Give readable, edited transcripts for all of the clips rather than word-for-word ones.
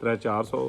300-400।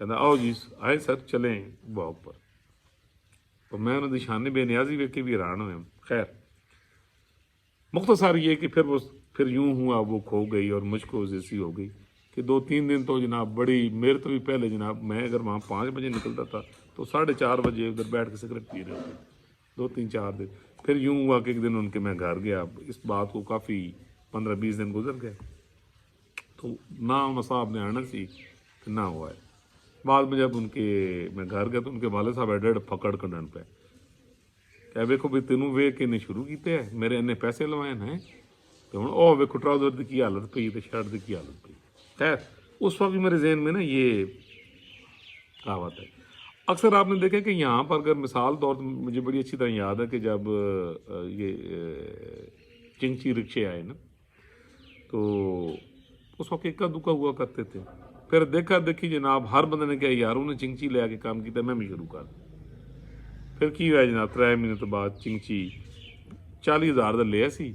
ਕਹਿੰਦਾ ਆਓ ਜੀ ਆਏ ਸਰ ਚਲੇ ਵਾਕ ਪਰ। تو میں انہوں نے شان بے نیازی ویک کے بھی حیران ہوئے. خیر مختصر یہ کہ پھر یوں ہوا وہ کھو گئی اور مجھ کو ایسی ہو گئی کہ 2-3 دن تو جناب بڑی میرے تو بھی پہلے جناب میں اگر وہاں 5 بجے نکلتا تھا تو 4:30 بجے ادھر بیٹھ کے سگریٹ پی رہے ہوتے 2-3-4 دن. پھر یوں ہوا کہ ایک دن ان کے میں گھر گیا. اس بات کو کافی 15-20 دن گزر گئے تو نہ ان صاحب نے آنا سی کہ نہ ہوا ہے. بعد میں جب ان کے میں گھر گیا تو ان کے والد صاحب ایڈیڈ پکڑ کنڈن پہ کہ ویکو بھی تینوں ویک کے شروع کیتے ہیں میرے انے پیسے لوائے ہیں تو ہوں او ویکو ٹراؤزر کی حالت پی تو شرٹ کی حالت پی. خیر اس وقت بھی میرے ذہن میں نا یہ کہاوت ہے. اکثر آپ نے دیکھا کہ یہاں پر اگر مثال طور مجھے بڑی اچھی طرح یاد ہے کہ جب یہ چنگچی رکشے آئے نا تو اس وقت اکا دکا ہوا کرتے تھے. پھر دیکھا دیکھی جناب ہر بندے نے کہا یار انہیں چنگچی لے کے کام کیا میں بھی شروع کر. پھر کی ہوا جناب 3 مہینے تو بعد چنگچی 40,000 کا لیا سی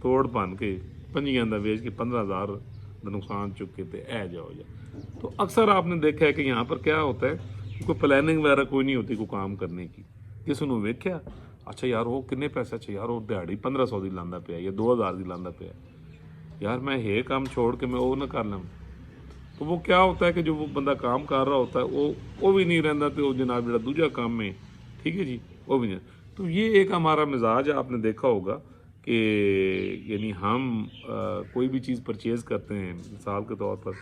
توڑ بن کے 5 کا ویچ کے 15,000 کا نقصان چکے تھے اے جاؤ جا. تو اکثر آپ نے دیکھا ہے کہ یہاں پر کیا ہوتا ہے کوئی پلاننگ وغیرہ کوئی نہیں ہوتی کوئی کام کرنے کی. کسی نے ویکھیا اچھا یار وہ کنے پیسے اچھا یار وہ دیہڑی 1500 کی لانا پیا یا 2000 کی لانا پیا یار میں یہ کام چھوڑ کے میں وہ نہ کر لوں. تو وہ کیا ہوتا ہے کہ جو وہ بندہ کام کر رہا ہوتا ہے وہ بھی نہیں رہتا تو جناب جڑا دوجا کام میں ٹھیک ہے جی وہ بھی نہیں. تو یہ ایک ہمارا مزاج ہے. آپ نے دیکھا ہوگا کہ یعنی ہم کوئی بھی چیز پرچیز کرتے ہیں مثال کے طور پر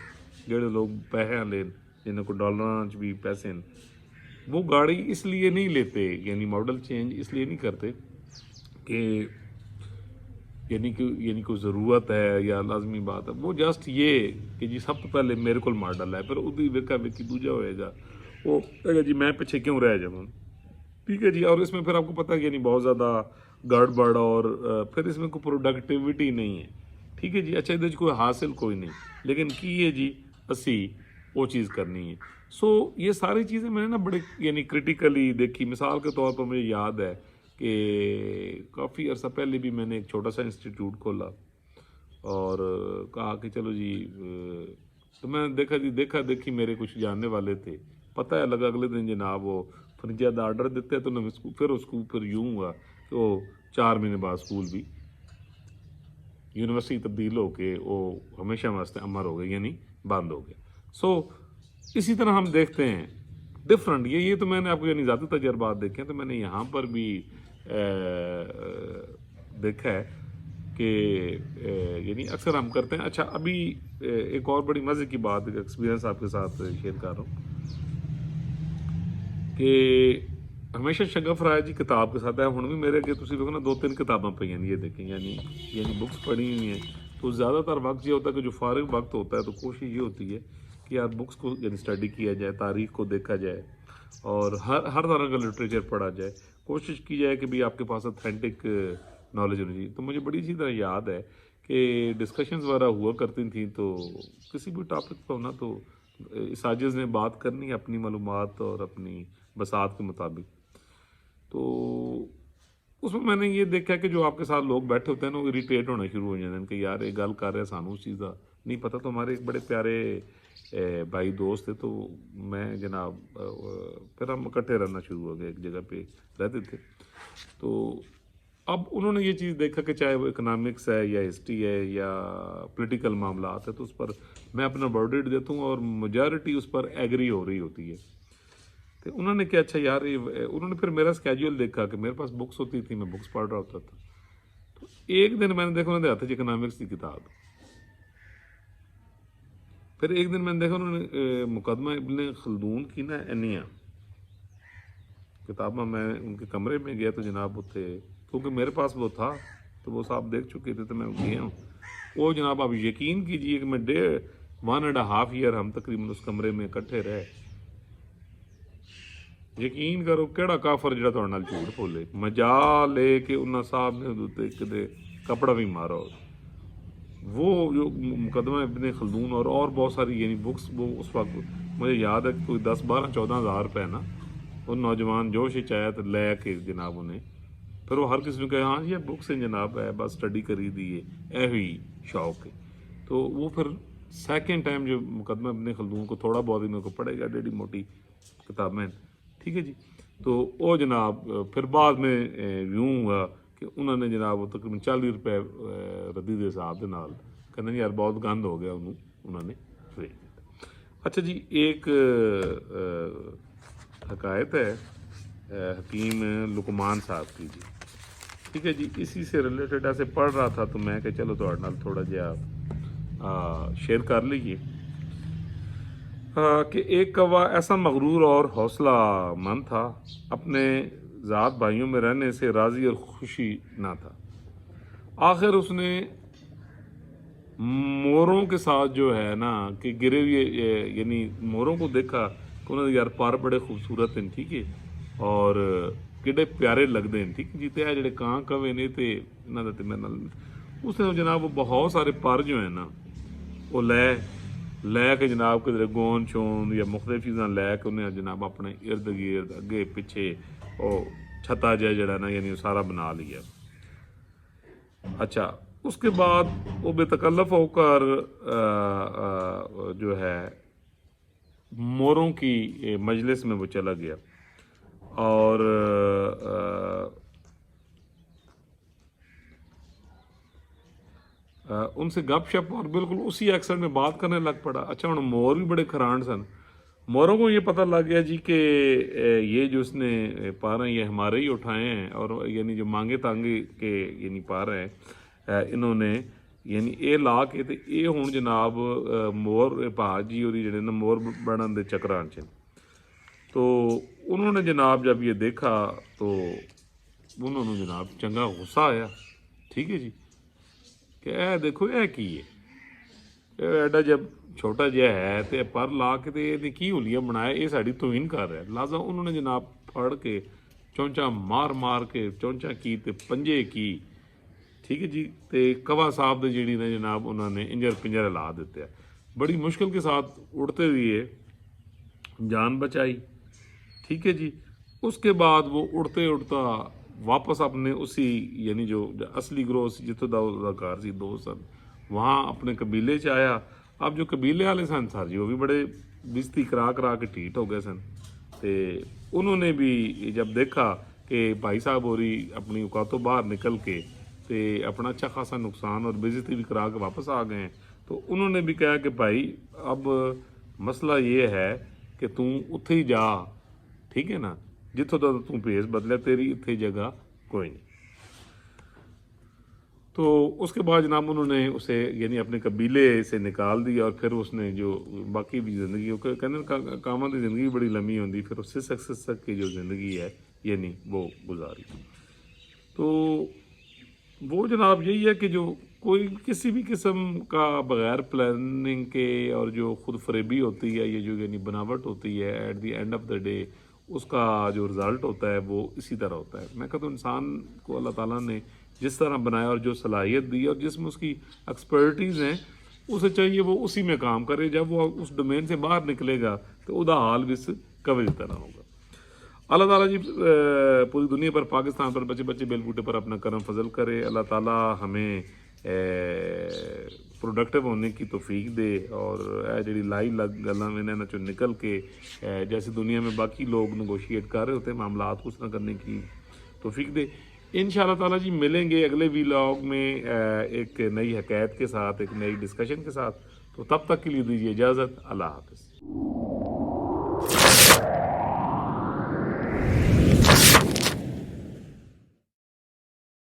جڑے لوگ پیسے لین جنہیں کو ڈالراں بھی پیسے ہیں وہ گاڑی اس لیے نہیں لیتے یعنی ماڈل چینج اس لیے نہیں کرتے کہ یعنی کوئی ضرورت ہے یا لازمی بات ہے. وہ جسٹ یہ کہ جی سب تو پہلے میرے کو ماڈل ہے پھر وہی ویکا ویکی دوجا ہوئے گا وہ کہے گا جی میں پیچھے کیوں رہ جاؤں ٹھیک ہے جی. اور اس میں پھر آپ کو پتہ ہے یعنی بہت زیادہ گڑبڑ اور پھر اس میں کوئی پروڈکٹیوٹی نہیں ہے ٹھیک ہے جی. اچھا ادھر کوئی حاصل کوئی نہیں لیکن کی ہے جی اسی وہ چیز کرنی ہے. سو یہ ساری چیزیں میں نے نا بڑے یعنی کرٹیکلی دیکھی. مثال کے طور پر مجھے یاد ہے کہ کافی عرصہ پہلے بھی میں نے ایک چھوٹا سا انسٹیٹیوٹ کھولا اور کہا کہ چلو جی تو میں دیکھا دیکھی میرے کچھ جاننے والے تھے پتہ ہے لگا اگلے دن جناب وہ فرنیچر کا آرڈر دیتے تو پھر یوں ہوا کہ وہ 4 مہینے بعد اسکول بھی یونیورسٹی تبدیل ہو کے وہ ہمیشہ واسطے امر ہو گئے یعنی بند ہو گیا. سو اسی طرح ہم دیکھتے ہیں ڈفرنٹ یہ تو میں نے آپ کو یعنی ذاتی تجربات دیکھے ہیں تو میں نے یہاں پر بھی دیکھا ہے کہ یعنی اکثر ہم کرتے ہیں. اچھا ابھی ایک اور بڑی مزے کی بات ایکسپیرینس آپ کے ساتھ شیئر کر رہا ہوں کہ ہمیشہ شگف رائے جی کتاب کے ساتھ ہے ہوں بھی میرے کہ تسی دیکھو نا 2-3 کتاباں پہ یہ دیکھیں یعنی بکس پڑھی ہوئی ہیں. تو زیادہ تر وقت یہ ہوتا ہے کہ جو فارغ وقت ہوتا ہے تو کوشش یہ ہوتی ہے کہ یار بکس کو یعنی اسٹڈی کیا جائے تاریخ کو دیکھا جائے اور ہر طرح کا لٹریچر پڑھا جائے. کوشش کی جائے کہ بھی آپ کے پاس اتھینٹک نالج ہونی چاہیے. تو مجھے بڑی اچھی طرح یاد ہے کہ ڈسکشنز وغیرہ ہوا کرتی تھیں تو کسی بھی ٹاپک پہ ہونا تو اساتذہ نے بات کرنی اپنی معلومات اور اپنی بساط کے مطابق. تو اس میں نے یہ دیکھا کہ جو آپ کے ساتھ لوگ بیٹھے ہوتے ہیں نا وہ اریٹیٹ ہونا شروع ہو جاتے ہیں کہ یار یہ گل کر رہے سانو اس چیز کا نہیں پتہ. تو ہمارے ایک بڑے پیارے بھائی دوست تھے تو میں جناب پھر ہم اکٹھے رہنا شروع ہو گئے ایک جگہ پہ رہتے تھے. تو اب انہوں نے یہ چیز دیکھا کہ چاہے وہ اکنامکس ہے یا ہسٹری ہے یا پولیٹیکل معاملات ہے تو اس پر میں اپنا ورڈکٹ دیتا ہوں اور میجارٹی اس پر ایگری ہو رہی ہوتی ہے. تو انہوں نے کیا اچھا یار انہوں نے پھر میرا اسکیجول دیکھا کہ میرے پاس بکس ہوتی تھی میں بکس پڑھ رہا ہوتا تھا. تو ایک دن میں نے دیکھا انہوں نے ہاتھ اکنامکس کی کتاب. پھر ایک دن میں نے دیکھا انہوں نے مقدمہ ابن خلدون کی نا اینیا کتابیں میں ان کے کمرے میں گیا تو جناب وہ تھے کیونکہ میرے پاس وہ تھا تو وہ صاحب دیکھ چکے تھے تو میں گیا ہوں. وہ جناب آپ یقین کیجئے کہ میں 1.5 ایئر ہم تقریباً اس کمرے میں اکٹھے رہے. یقین کرو کہڑا کافر جڑا تہاڈے نال جھوٹ بولے مجا لے کے انہاں صاحب نے کدے کپڑا بھی مارا. وہ جو مقدمہ ابن خلدون اور بہت ساری یعنی بکس وہ اس وقت مجھے یاد ہے کہ کوئی 10-12-14 ہزار روپے نا وہ نوجوان جوش آیا تو لے کے جناب انہیں پھر وہ ہر کسی نے کہا ہاں یہ بکس ہیں جناب ہے بس اسٹڈی کری دی ہے اے ہوئی شوق ہے. تو وہ پھر سیکنڈ ٹائم جو مقدمہ ابن خلدون کو تھوڑا بہت ہی میرے کو پڑے گا، ڈیڑھی موٹی کتابیں، ٹھیک ہے جی. تو وہ جناب پھر بعد میں یوں ہوا کہ انہوں نے جناب وہ تقریباً 40 روپے ردی دے حساب دے نال کہنا یار بہت گند ہو گیا، انہوں نے بھیج دیتا. اچھا جی، ایک حکایت ہے حکیم لقمان صاحب کی جی، ٹھیک ہے جی. اسی سے ریلیٹڈ ایسے پڑھ رہا تھا تو میں کہ چلو تھوڑے نال تھوڑا جہا شیئر کر لیجیے کہ ایک کوا ایسا مغرور اور حوصلہ مند تھا، اپنے ذات بھائیوں میں رہنے سے راضی اور خوشی نہ تھا. آخر اس نے موروں کے ساتھ جو ہے نا کہ گرے ہوئے یعنی موروں کو دیکھا کہ انہوں نے یار پر بڑے خوبصورت ہیں، ٹھیک ہے، اور کڈے پیارے لگتے ہیں، ٹھیک ہے جی. تے اے جڑے کان کوے نے تے انہاں دا تے میرے نال اس نے جناب وہ بہت سارے پر جو ہیں نا وہ لے کے جناب کدھر گون شون یا مختلف چیزاں لے کے انہیں جناب اپنے ارد گرد اگے پیچھے وہ چھتا جڑا نا یعنی وہ سارا بنا لیا. اچھا، اس کے بعد وہ بے تکلف ہو کر جو ہے موروں کی مجلس میں وہ چلا گیا اور ان سے گپ شپ اور بالکل اسی ایکسنٹ میں بات کرنے لگ پڑا. اچھا، ہوں مور بھی بڑے کھرانڈ سن. موروں کو یہ پتہ لگ گیا جی کہ یہ جو اس نے پا رہے ہیں یہ ہمارے ہی اٹھائے ہیں، اور یعنی جو مانگے تانگے کے یعنی پا رہے ہیں انہوں نے یعنی اے لا کے تے اے ہوں جناب مور پا جی اور جڑے نا مور بنن دے چکران چ. تو انہوں نے جناب جب یہ دیکھا تو انہوں نے جناب چنگا غصہ آیا، ٹھیک ہے جی، کہ اے دیکھو اے کی ہے، ایڈا جب چھوٹا جہا ہے تے پر لا کے تے یہ کی ہولیاں بنایا، یہ ساری توہین کر رہا ہے. لہٰذا انہوں نے جناب پھڑ کے چونچا مار کے چونچا کی تے پنجے کی، ٹھیک ہے جی. تے کوا صاحب دے جیڑی نے جناب انہوں نے انجر پنجر ہلا دیتے ہیں. بڑی مشکل کے ساتھ اڑتے ہوئے جان بچائی، ٹھیک ہے جی. اس کے بعد وہ اڑتے اڑتا واپس اپنے اسی یعنی جو اصلی گروہ جتوں دا گھر سی دوست سن وہاں اپنے قبیلے چ آیا. اب جو قبیلے والے سن سر جی وہ بھی بڑے بستی کرا کے ٹھیٹ ہو گئے سن. تے انہوں نے بھی جب دیکھا کہ بھائی صاحب ہوری اپنی اوقاتوں باہر نکل کے تے اپنا اچھا خاصا نقصان اور بےزتی بھی کرا کے واپس آ گئے ہیں، تو انہوں نے بھی کہا کہ بھائی اب مسئلہ یہ ہے کہ تم اتھے ہی جا، ٹھیک ہے نا، جتوں تو تم بھیس بدلے تیری اتھے جگہ کوئی نہیں. تو اس کے بعد جناب انہوں نے اسے یعنی اپنے قبیلے سے نکال دیا، اور پھر اس نے جو باقی بھی زندگی کہنے کاموں کی زندگی بڑی لمبی ہوتی، پھر اس سسک کی جو زندگی ہے یعنی وہ گزاری. تو وہ جناب یہی ہے کہ جو کوئی کسی بھی قسم کا بغیر پلاننگ کے اور جو خود فریبی ہوتی ہے، یہ جو یعنی بناوٹ ہوتی ہے، at the end of the day اس کا جو رزلٹ ہوتا ہے وہ اسی طرح ہوتا ہے. میں کہتا ہوں انسان کو اللہ تعالیٰ نے جس طرح بنایا اور جو صلاحیت دی اور جس میں اس کی ایکسپرٹیز ہیں اسے چاہیے وہ اسی میں کام کرے. جب وہ اس ڈومین سے باہر نکلے گا تو ادا حال بھی اس کوج طرح ہوگا. اللہ تعالیٰ جی پوری دنیا پر پاکستان پر بچے بیل بوٹے پر اپنا کرم فضل کرے. اللہ تعالیٰ ہمیں پروڈکٹیو ہونے کی توفیق دے اور جڑی لائی گلاں میں چوں نکل کے جیسے دنیا میں باقی لوگ نیگوشیٹ کر رہے ہوتے ہیں معاملات کو اس طرح کرنے کی توفیق دے. انشاءاللہ تعالیٰ جی ملیں گے اگلے ویلاگ میں ایک نئی حکایت کے ساتھ، ایک نئی ڈسکشن کے ساتھ. تو تب تک کے لیے دیجیے اجازت. اللہ حافظ.